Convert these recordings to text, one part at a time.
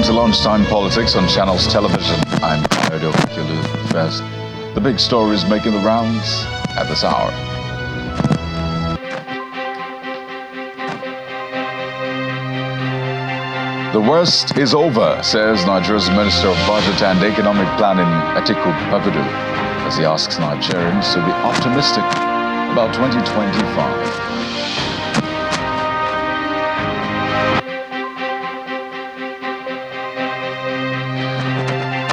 Welcome to Lunchtime Politics on Channels Television. I'm Edo State. First, the big stories making the rounds at this hour. The worst is over, says Nigeria's Minister of Budget and Economic Planning, Atiku Bagudu, as he asks Nigerians to be optimistic about 2025.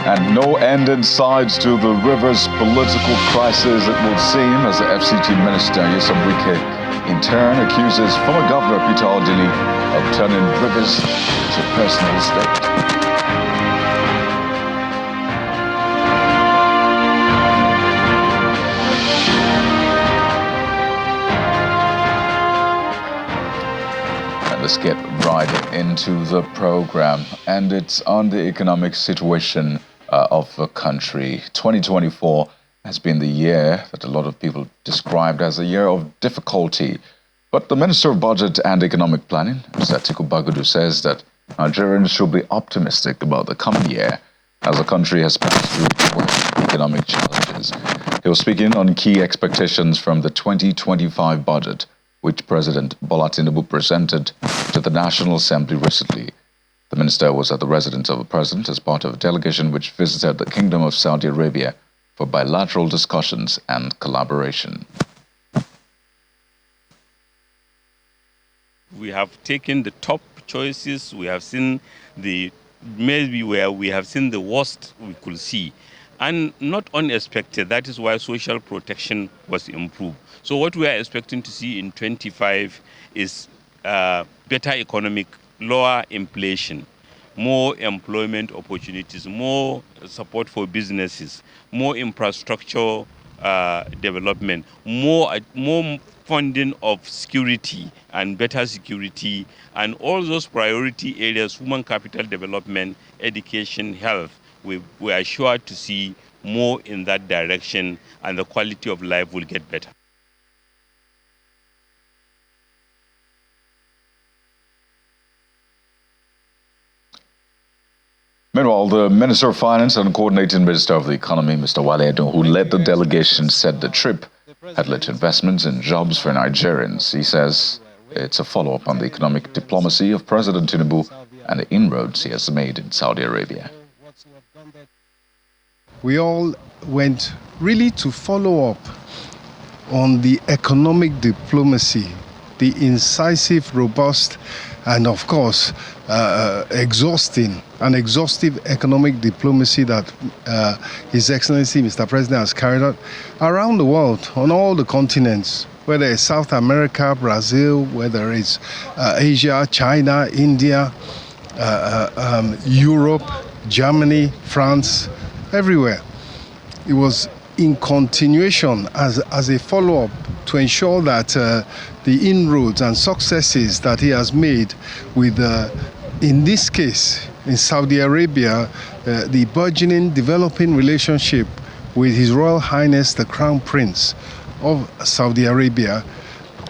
And no end in sight to the river's political crisis, it will seem, as the FCT Minister, Wike, in turn accuses former Governor Peter Odili of turning rivers to personal estate. Let's get right into the program, and it's on the economic situation of the country. 2024 has been the year that a lot of people described as a year of difficulty. But the Minister of Budget and Economic Planning, Mr. Atiku Bagudu, says that Nigerians should be optimistic about the coming year as the country has passed through economic challenges. He was speaking on key expectations from the 2025 budget, which President Bola Tinubu presented to the National Assembly recently. The minister was at the residence of the president as part of a delegation which visited the Kingdom of Saudi Arabia for bilateral discussions and collaboration. We have taken the top choices. We have seen maybe where we have seen the worst we could see. And not unexpected, that is why social protection was improved. So what we are expecting to see in 25 is better economic, lower inflation, more employment opportunities, more support for businesses, more infrastructure development, more funding of security and better security, and all those priority areas, human capital development, education, health. We are sure to see more in that direction, and the quality of life will get better. Meanwhile, the Minister of Finance and Coordinating Minister of the Economy, Mr. Wale, who led the delegation, said the trip had led to investments and jobs for Nigerians. He says it's a follow-up on the economic diplomacy of President Tinubu and the inroads he has made in Saudi Arabia. We all went really to follow up on the economic diplomacy, the incisive, robust, and of course, exhaustive economic diplomacy that His Excellency Mr. President has carried out around the world, on all the continents, whether it's South America, Brazil, whether it's Asia, China, India, Europe, Germany, France, everywhere. It was in continuation as a follow-up to ensure that the inroads and successes that he has made with, in this case, in Saudi Arabia, the burgeoning, developing relationship with His Royal Highness, the Crown Prince of Saudi Arabia.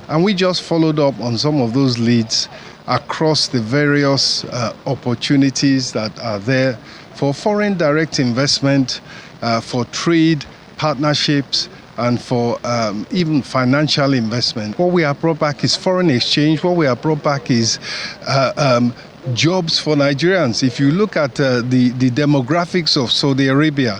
And we just followed up on some of those leads across the various opportunities that are there for foreign direct investment, for trade partnerships, and for even financial investment. What we have brought back is foreign exchange. What we have brought back is jobs for Nigerians. If you look at the demographics of Saudi Arabia,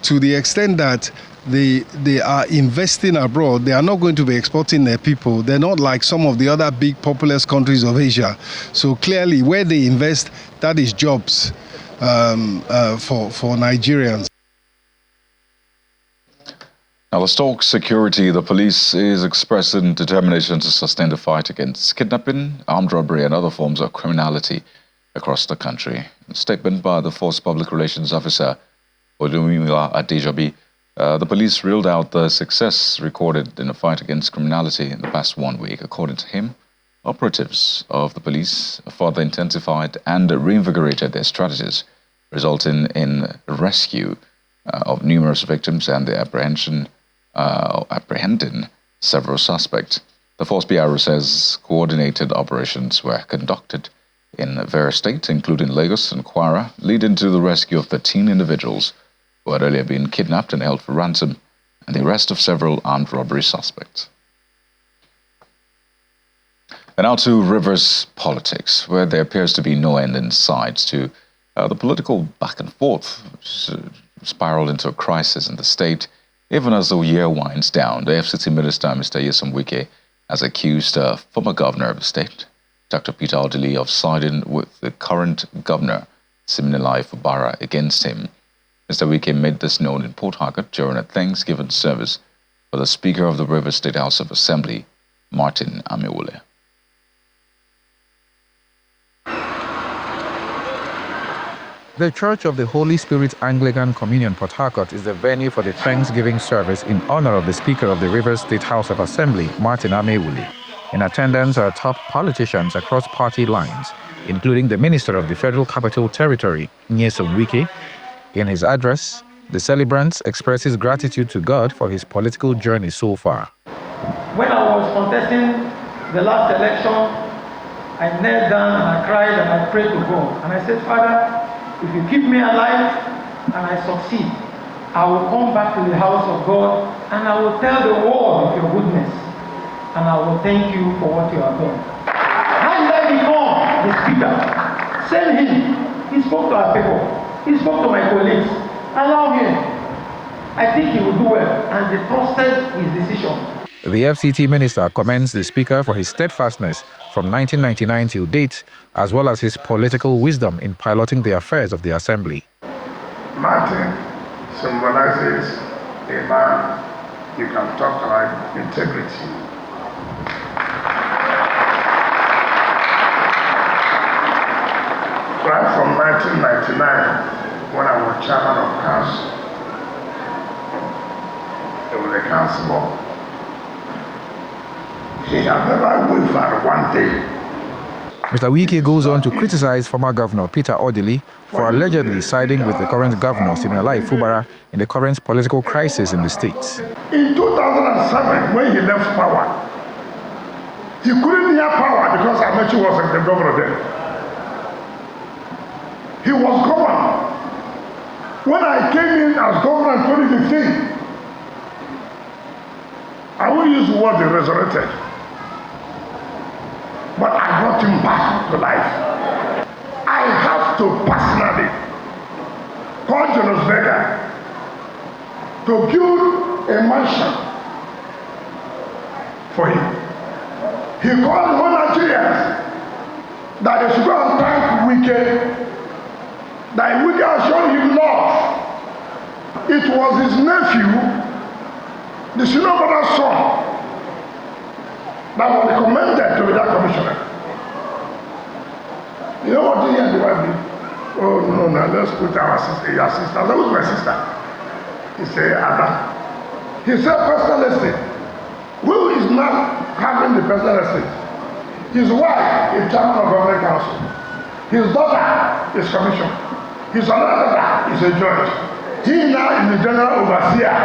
to the extent that they are investing abroad, they are not going to be exporting their people. They're not like some of the other big populous countries of Asia. So clearly, where they invest, that is jobs for Nigerians. Now, let's talk security. The police is expressing determination to sustain the fight against kidnapping, armed robbery, and other forms of criminality across the country. A statement by the Force Public Relations Officer, Odili, the police reeled out the success recorded in the fight against criminality in the past 1 week. According to him, operatives of the police further intensified and reinvigorated their strategies, resulting in rescue of numerous victims and the apprehending several suspects. The Force PRO says coordinated operations were conducted in various states, including Lagos and Kwara, leading to the rescue of 13 individuals who had earlier been kidnapped and held for ransom, and the arrest of several armed robbery suspects. And now to Rivers politics, where there appears to be no end in sight to the political back and forth, which spiraled into a crisis in the state. Even as the year winds down, the FCT Minister, Mr. Wike, has accused former governor of the state, Dr. Peter Odili, of siding with the current governor, Siminalayi Fubara, against him. Mr. Wike made this known in Port Harcourt during a Thanksgiving service for the Speaker of the Rivers State House of Assembly, Martin Amewule. The Church of the Holy Spirit Anglican Communion Port Harcourt is the venue for the Thanksgiving service in honor of the Speaker of the Rivers State House of Assembly, Martin Amewule. In attendance are top politicians across party lines, including the Minister of the Federal Capital Territory, Nyesom Wike. In his address, the celebrant expresses gratitude to God for his political journey so far. When I was contesting the last election, I knelt down and I cried and I prayed to God. And I said, Father, if you keep me alive and I succeed, I will come back to the house of God and I will tell the world of your goodness. And I will thank you for what you have done. How did I become the speaker? Send him. He spoke to our people. He spoke to my colleagues. Allow him. I think he will do well. And they trusted his decision. The FCT minister commends the speaker for his steadfastness from 1999 till date, as well as his political wisdom in piloting the affairs of the assembly. Martin symbolizes a man you can talk about integrity. Right from 1999, when I was chairman of council, there was a councilor. He has never wavered one day. Mr. Wike goes on to criticize former Governor Peter Odili for allegedly siding with the current governor, Siminalayi Fubara, in the current political crisis in the state. In 2007, when he left power, he couldn't hear power because Amechi was the governor then. He was governor. When I came in as governor in 2015, I won't use the word they resurrected, but I brought him back to life. I have to personally call Jonas Vega to build a mansion for him. He called the whole Nigerians that they should go and thank Wike, that Wike has shown him love. It was his nephew, the senior brother's son, that was recommended to be that commissioner. You know what he had to do? Oh, no, let's put our sister, your sister. I said, who's my sister? He said, Ada. He said, personal estate. Who is not having the personal estate? His wife is chairman of government council. His daughter is commissioner. His other daughter is a judge. He now is the general overseer.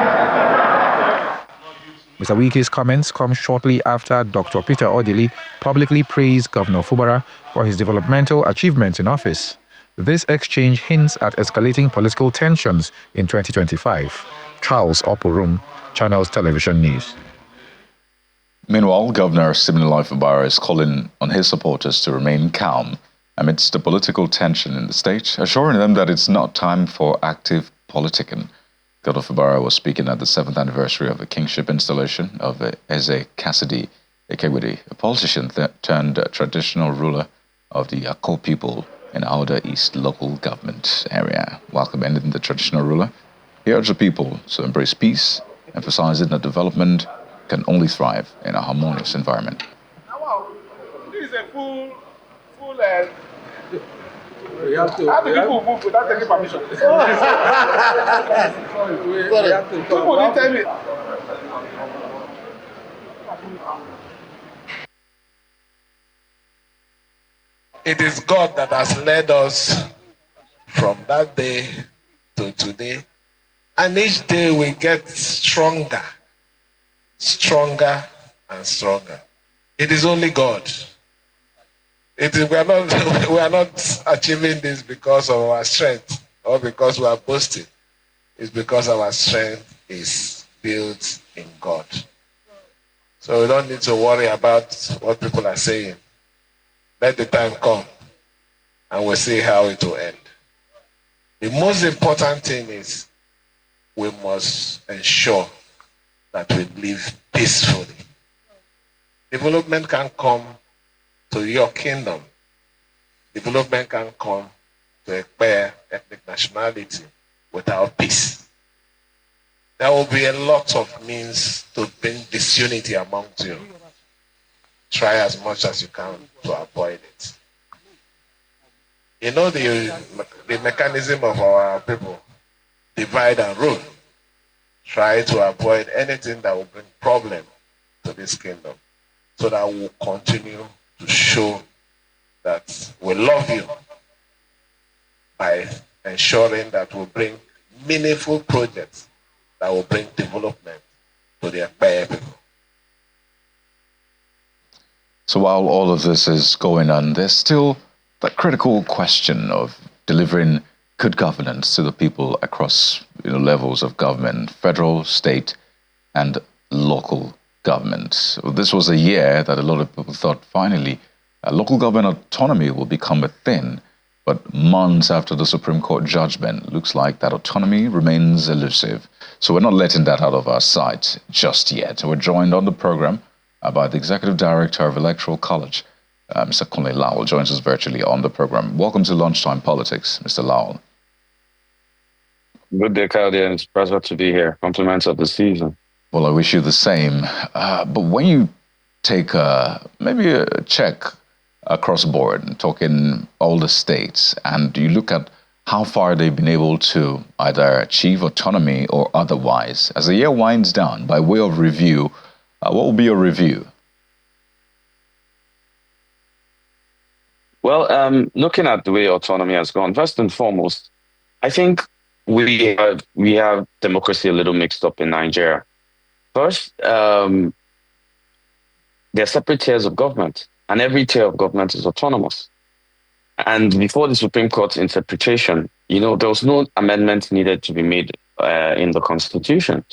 Mr. Wike's comments come shortly after Dr. Peter Odili publicly praised Governor Fubara for his developmental achievements in office. This exchange hints at escalating political tensions in 2025. Charles Oporum, Channels Television News. Meanwhile, Governor Siminalayi Fubara is calling on his supporters to remain calm amidst the political tension in the state, assuring them that it's not time for active politicking. Governor Fubara was speaking at the 7th anniversary of the kingship installation of Eze Cassidy Ekewidi, a politician turned traditional ruler of the Akko people in Outer East local government area. While commending the traditional ruler, he urged the people to embrace peace, emphasizing that development can only thrive in a harmonious environment. This is a full how do people move without taking permission? People didn't tell me. It is God that has led us from that day to today. And each day we get stronger, stronger and stronger. It is only God. We are not achieving this because of our strength or because we are boasting. It's because our strength is built in God. So we don't need to worry about what people are saying. Let the time come and we'll see how it will end. The most important thing is we must ensure that we live peacefully. Development can come to your kingdom. Development can come to a clear ethnic nationality without peace. There will be a lot of means to bring disunity amongst you. Try as much as you can to avoid it. You know the mechanism of our people, divide and rule. Try to avoid anything that will bring problem to this kingdom so that we'll continue to show that we love you by ensuring that we'll bring meaningful projects that will bring development to the entire people. So while all of this is going on, there's still that critical question of delivering good governance to the people across levels of government, federal, state, and local government. So this was a year that a lot of people thought finally local government autonomy will become a thing. But months after the Supreme Court judgment, looks like that autonomy remains elusive. So we're not letting that out of our sight just yet. We're joined on the program by the Executive Director of Electoral College, Mr. Kunle Lowell, joins us virtually on the program. Welcome to Lunchtime Politics, Mr. Lowell. Good day, Claudia. It's a pleasure to be here. Compliments of the season. Well, I wish you the same. But when you take maybe a check across board, talking all the states, and you look at how far they've been able to either achieve autonomy or otherwise, as the year winds down, by way of review, what will be your review? Well, looking at the way autonomy has gone, first and foremost, I think we have democracy a little mixed up in Nigeria. First, there are separate tiers of government, and every tier of government is autonomous. And before the Supreme Court's interpretation, there was no amendment needed to be made in the Constitution.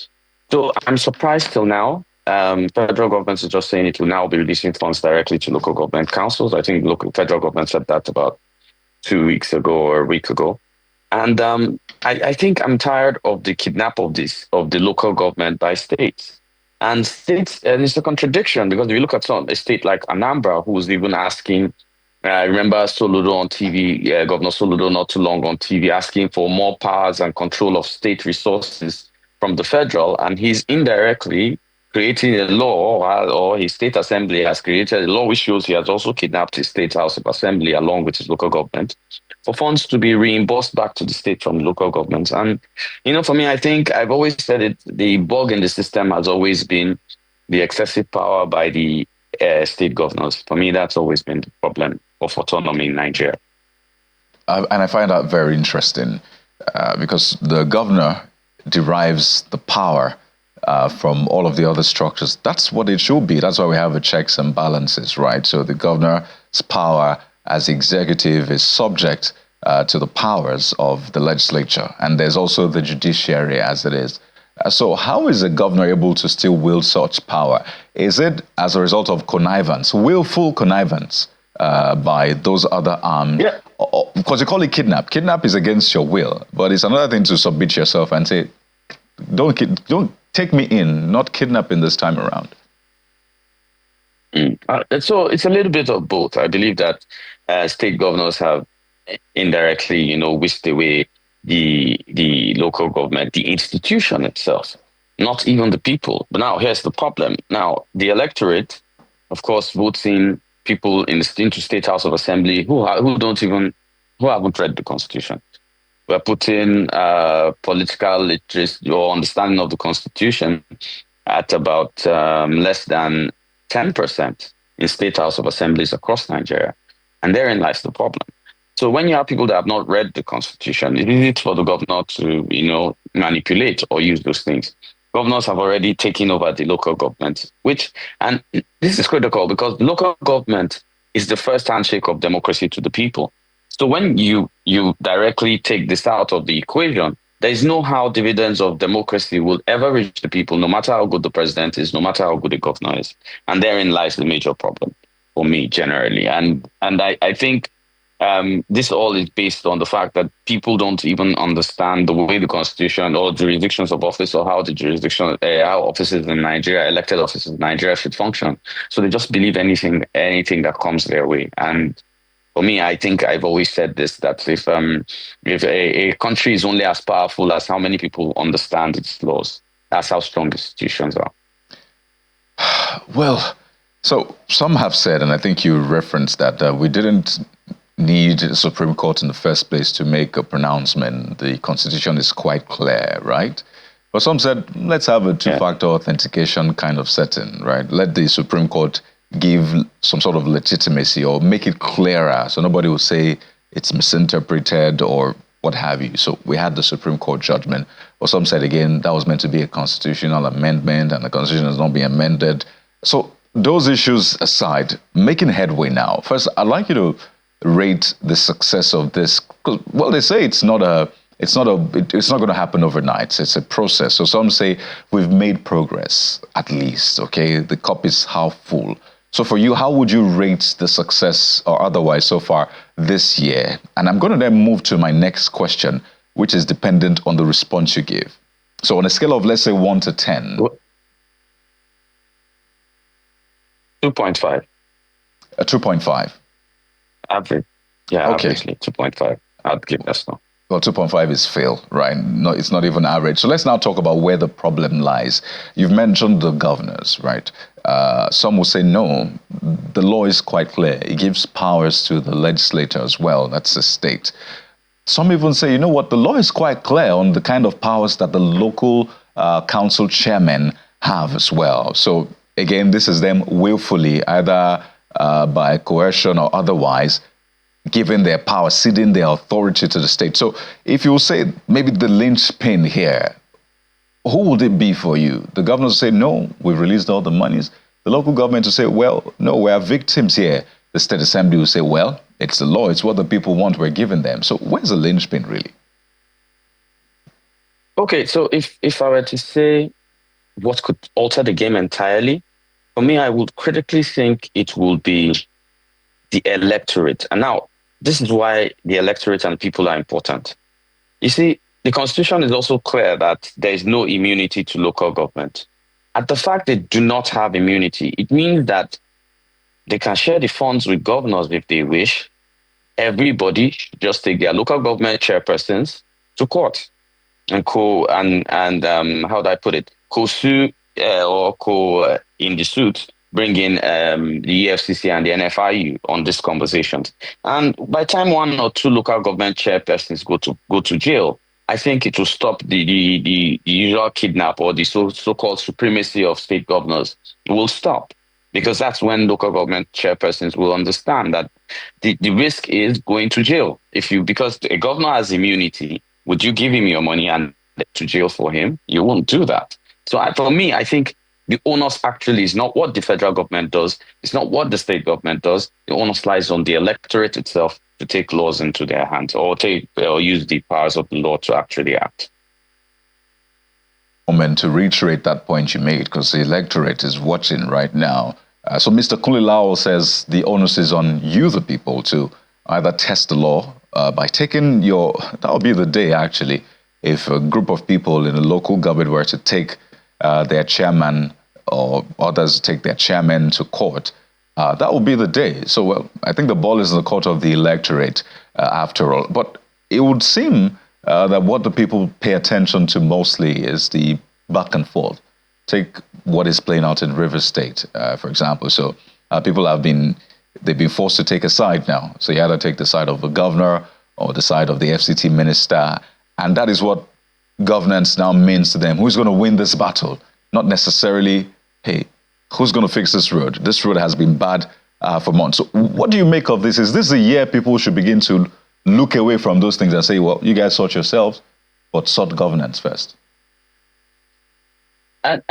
So I'm surprised till now. Federal government is just saying it will now be releasing funds directly to local government councils. I think local federal government said that about 2 weeks ago or a week ago. And I think I'm tired of the kidnap of the local government by states. And states, and it's a contradiction because if you look at a state like Anambra, who was even asking, I remember Soludo on TV, Governor Soludo not too long on TV, asking for more powers and control of state resources from the federal, and he's indirectly creating a law, or his state assembly has created a law which shows he has also kidnapped his state house of assembly along with his local government for funds to be reimbursed back to the state from local governments. And, for me, I think I've always said it, the bug in the system has always been the excessive power by the state governors. For me, that's always been the problem of autonomy in Nigeria. And I find that very interesting because the governor derives the power from all of the other structures. That's what it should be. That's why we have the checks and balances, right? So the governor's power as executive is subject to the powers of the legislature. And there's also the judiciary as it is. So how is a governor able to still wield such power? Is it as a result of connivance, willful connivance by those other arms? Yeah. Because you call it kidnap. Kidnap is against your will. But it's another thing to submit yourself and say, don't take me in, not kidnapping this time around. So it's a little bit of both. I believe that state governors have indirectly, whisked away the local government, the institution itself, not even the people. But now here's the problem. Now, the electorate, of course, votes in people into State House of Assembly who haven't read the Constitution. We're putting political literacy or understanding of the Constitution at about less than 10% in State House of Assemblies across Nigeria. And therein lies the problem. So when you have people that have not read the Constitution, it's easy for the governor to, manipulate or use those things. Governors have already taken over the local government, and this is critical because the local government, is the first handshake of democracy to the people. So when you directly take this out of the equation, there is no how dividends of democracy will ever reach the people, no matter how good the president is, no matter how good the governor is. And therein lies the major problem for me generally. And I think this all is based on the fact that people don't even understand the way the constitution or jurisdictions of office or how the jurisdiction, how offices in Nigeria, elected offices in Nigeria should function. So they just believe anything that comes their way. And for me, I think I've always said this, that if a country is only as powerful as how many people understand its laws, that's how strong institutions are. Well, so some have said, and I think you referenced that we didn't need a Supreme Court in the first place to make a pronouncement. The Constitution is quite clear, right? But some said, let's have a two-factor authentication kind of setting, right? Let the Supreme Court give some sort of legitimacy or make it clearer so nobody will say it's misinterpreted or what have you. So we had the Supreme Court judgment. But some said, again, that was meant to be a constitutional amendment and the Constitution has not been amended. So those issues aside, making headway now. First, I'd like you to rate the success of this, because, well, they say it's not going to happen overnight. It's a process. So some say we've made progress, at least, okay? The cup is half full. So for you, how would you rate the success or otherwise so far this year? And I'm going to then move to my next question, which is dependent on the response you give. So on a scale of, let's say, 1 to 10. 2.5. A 2.5. Average. Yeah, okay. Averagely 2.5. I'd give that now. Well, 2.5 is fail, right? No, it's not even average. So let's now talk about where the problem lies. You've mentioned the governors, right? Some will say, no, the law is quite clear. It gives powers to the legislator as well. That's the state. Some even say, you know what, the law is quite clear on the kind of powers that the local council chairmen have as well. So again, this is them willfully, either by coercion or otherwise, giving their power, ceding their authority to the state. So if you say maybe the linchpin here, who would it be for you? The governors will say, no, we've released all the monies. The local government will say, well, no, we are victims here. The state assembly will say, well, it's the law. It's what the people want. We're giving them. So where's the linchpin really? Okay, so if I were to say what could alter the game entirely, for me, I would critically think it will be the electorate. And now, this is why the electorate and people are important. You see, the Constitution is also clear that there is no immunity to local government. At the fact they do not have immunity, it means that they can share the funds with governors if they wish. Everybody should just take their local government chairpersons to court and how do I put it? Co-sue or in the suit, bring in the EFCC and the NFIU on these conversations. And by the time 1 or 2 local government chairpersons go to jail, I think it will stop the usual kidnap or the so-called supremacy of state governors. It will stop, because that's when local government chairpersons will understand that the risk is going to jail. Because a governor has immunity, would you give him your money and to jail for him? You won't do that. So for me, I think the onus actually is not what the federal government does. It's not what the state government does. The onus lies on the electorate itself to take laws into their hands or use the powers of the law to actually act. And to reiterate that point you made, because the electorate is watching right now. So Mr. Kunle says the onus is on you, the people, to either test the law by taking that would be the day actually, if a group of people in a local government were to take their chairman or others take their chairman to court, that will be the day. So well, I think the ball is in the court of the electorate after all. But it would seem that what the people pay attention to mostly is the back and forth. Take what is playing out in Rivers State, for example. So people they've been forced to take a side now. So you either take the side of the governor or the side of the FCT minister. And that is what governance now means to them. Who's going to win this battle? Not necessarily, hey, who's going to fix this road? This road has been bad for months. So what do you make of this? Is this a year people should begin to look away from those things and say, well, you guys sort yourselves, but sort governance first? And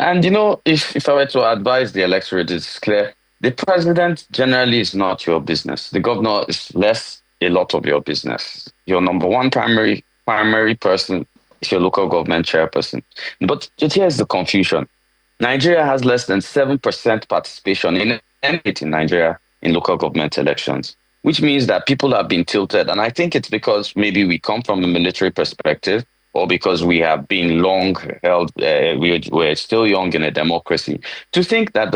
if I were to advise the electorate, it's clear. The president generally is not your business. The governor is less a lot of your business. Your number one primary person is your local government chairperson. But here's the confusion. Nigeria has less than 7% participation in Nigeria in local government elections, which means that people have been tilted. And I think it's because maybe we come from a military perspective, or because we have been long held, we're still young in a democracy, to think that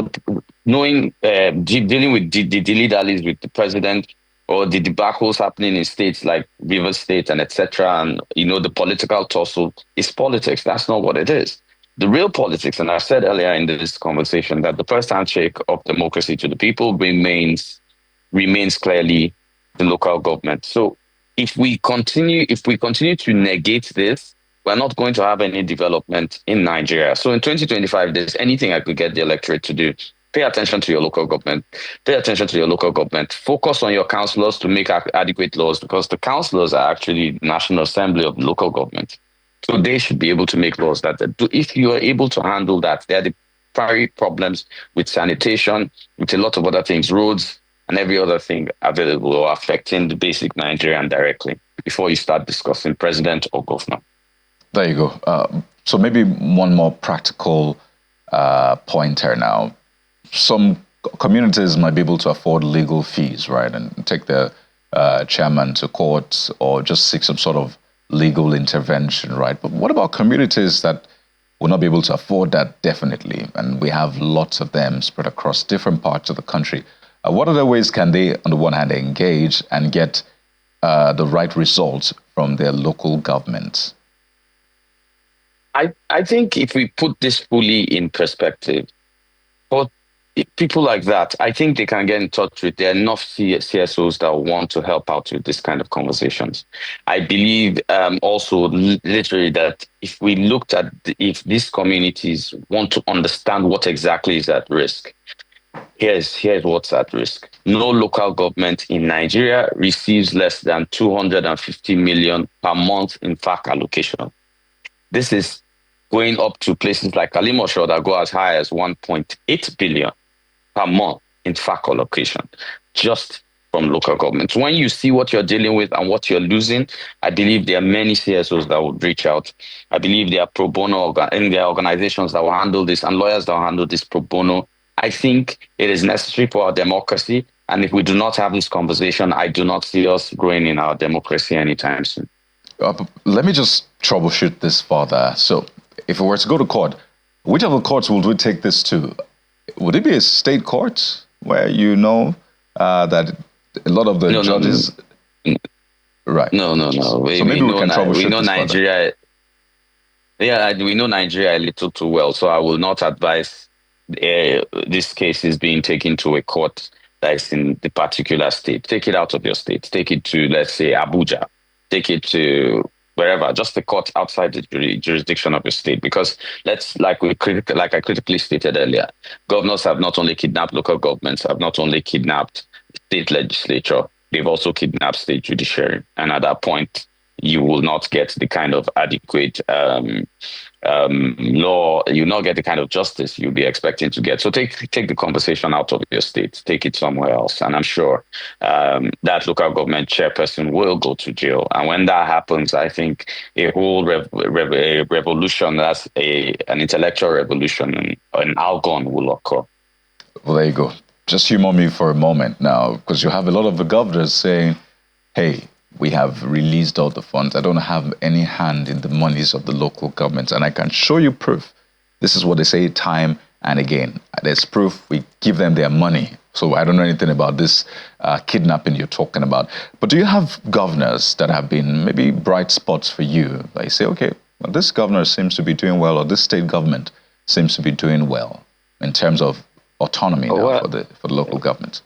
dealing with the dilly-dallies with the president, or the debacles happening in states like Rivers State and etc., and the political tussle is politics. That's not what it is. The real politics, and I said earlier in this conversation that the first handshake of democracy to the people remains clearly the local government. So if we continue to negate this, we're not going to have any development in Nigeria. So in 2025, there's anything I could get the electorate to do. Pay attention to your local government. Pay attention to your local government. Focus on your councillors to make adequate laws, because the councillors are actually the National Assembly of the local government. So they should be able to make laws that if you are able to handle that, there are the primary problems with sanitation, with a lot of other things, roads and every other thing available or affecting the basic Nigerian directly before you start discussing president or governor. There you go. So maybe one more practical pointer now. Some communities might be able to afford legal fees, right, and take their chairman to court or just seek some sort of legal intervention, right? But what about communities that will not be able to afford that, definitely? And we have lots of them spread across different parts of the country. What other ways can they, on the one hand, engage and get the right results from their local governments? I think if we put this fully in perspective, for people like that, I think they can get in touch with, there are enough CSOs that want to help out with this kind of conversations. I believe also literally that if we looked at, if these communities want to understand what exactly is at risk, here's what's at risk. No local government in Nigeria receives less than 250 million per month in FAC allocation. This is going up to places like Kalimosho that go as high as 1.8 billion per month in FAC allocation, just from local governments. When you see what you're dealing with and what you're losing, I believe there are many CSOs that would reach out. I believe there are pro bono and there are organizations that will handle this and lawyers that will handle this pro bono. I think it is necessary for our democracy. And if we do not have this conversation, I do not see us growing in our democracy anytime soon. Let me just troubleshoot this further. So if we were to go to court, which of the courts would we take this to? Would it be a state court where that a lot of the judges... Right. No. So maybe we can troubleshoot we know this Nigeria. Yeah, we know Nigeria a little too well, so I will not advise this case is being taken to a court that is in the particular state. Take it out of your state. Take it to, let's say, Abuja. Take it to wherever, just the court outside the jurisdiction of your state. Because like I critically stated earlier, governors have not only kidnapped local governments, have not only kidnapped state legislature, they've also kidnapped state judiciary. And at that point, you will not get the kind of adequate law, you will not get the kind of justice you'll be expecting to get. So take the conversation out of your state, take it somewhere else. And I'm sure that local government chairperson will go to jail. And when that happens, I think a whole revolution, that's an intellectual revolution, and an Algon will occur. Well, there you go. Just humor me for a moment now, because you have a lot of the governors saying, hey, we have released all the funds. I don't have any hand in the monies of the local governments. And I can show you proof. This is what they say time and again. There's proof. We give them their money. So I don't know anything about this kidnapping you're talking about. But do you have governors that have been maybe bright spots for you? Like say, okay, well, this governor seems to be doing well, or this state government seems to be doing well in terms of autonomy for the local government.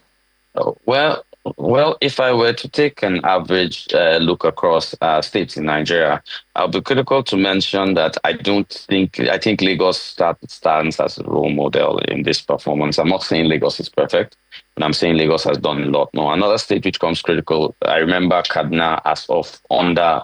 Well, if I were to take an average look across states in Nigeria, I'll be critical to mention that I think Lagos stands as a role model in this performance. I'm not saying Lagos is perfect, but I'm saying Lagos has done a lot more. Another state which comes critical, I remember Kaduna as of under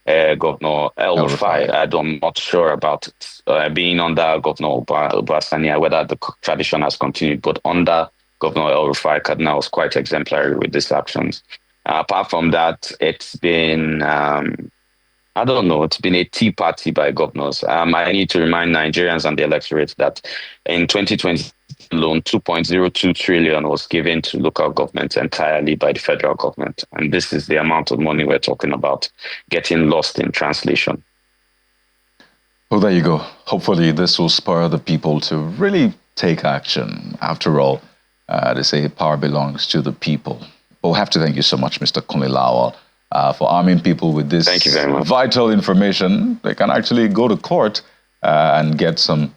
Governor El-Rufai. I'm not sure about it being under Governor Obasania, whether the tradition has continued, but under Governor El-Rufai Kaduna was quite exemplary with these actions. Apart from that, it's been, I don't know, it's been a tea party by governors. I need to remind Nigerians and the electorate that in 2020 alone, 2.02 trillion was given to local governments entirely by the federal government. And this is the amount of money we're talking about getting lost in translation. Well, there you go. Hopefully this will spur the people to really take action. After all, they say power belongs to the people. But we have to thank you so much, Mr. Kunle Lawal, for arming people with this vital information. They can actually go to court and get some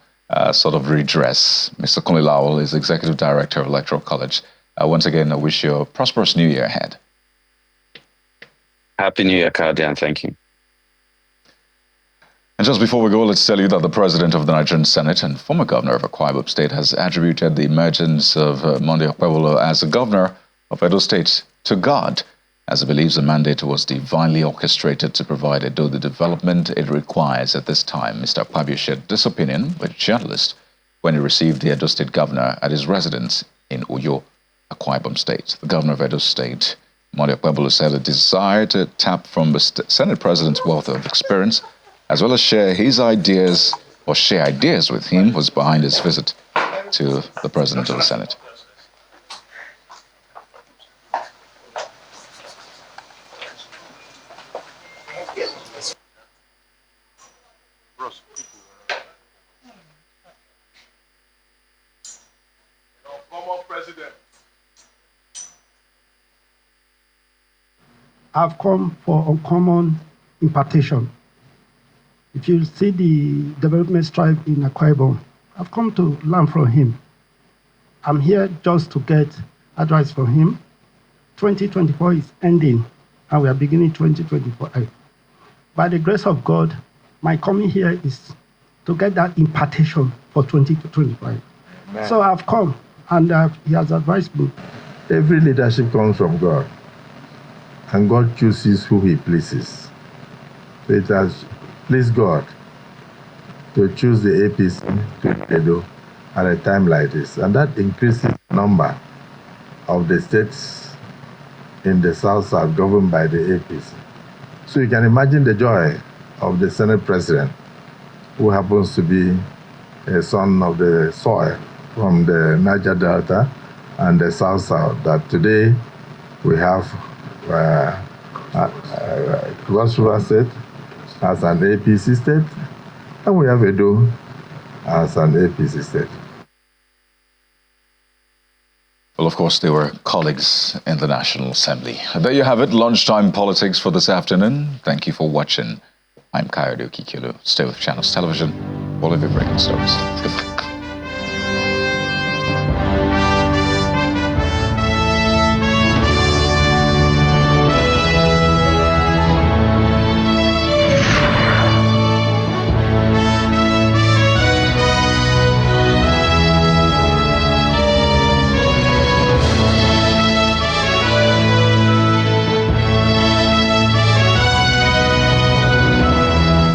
sort of redress. Mr. Kunle Lawal is Executive Director of Electoral College. Once again, I wish you a prosperous new year ahead. Happy New Year, Kadi, and thank you. And just before we go, let's tell you that the President of the Nigerian Senate and former Governor of Akwa State has attributed the emergence of Monday Okpebholo as the Governor of Edo State to God, as he believes the mandate was divinely orchestrated to provide Edo the development it requires at this time. Mr. Akpabio shared this opinion with journalists when he received the Edo State Governor at his residence in Uyo, Akwa State. The Governor of Edo State, Monday Okpebholo, said a desire to tap from the Senate President's wealth of experience as well as share ideas with him was behind his visit to the President of the Senate. I've come for uncommon impartation. If you see the development strive in Akwa Ibom, I've come to learn from him. I'm here just to get advice from him. 2024 is ending, and we are beginning 2025. By the grace of God, my coming here is to get that impartation for 2025. Amen. So I've come, and he has advised me. Every leadership comes from God, and God chooses who he pleases. So it has pleased God to choose the APC to Edo at a time like this, and that increases the number of the states in the South governed by the APC. So you can imagine the joy of the Senate President, who happens to be a son of the soil from the Niger Delta and the South, that today we have Cross River State as an APC state, and we have Edo as an APC state. Well, of course, they were colleagues in the National Assembly. There you have it, Lunchtime Politics for this afternoon. Thank you for watching. I'm Kayode Okikulu. Stay with Channels Television. All of your breaking stories. Goodbye.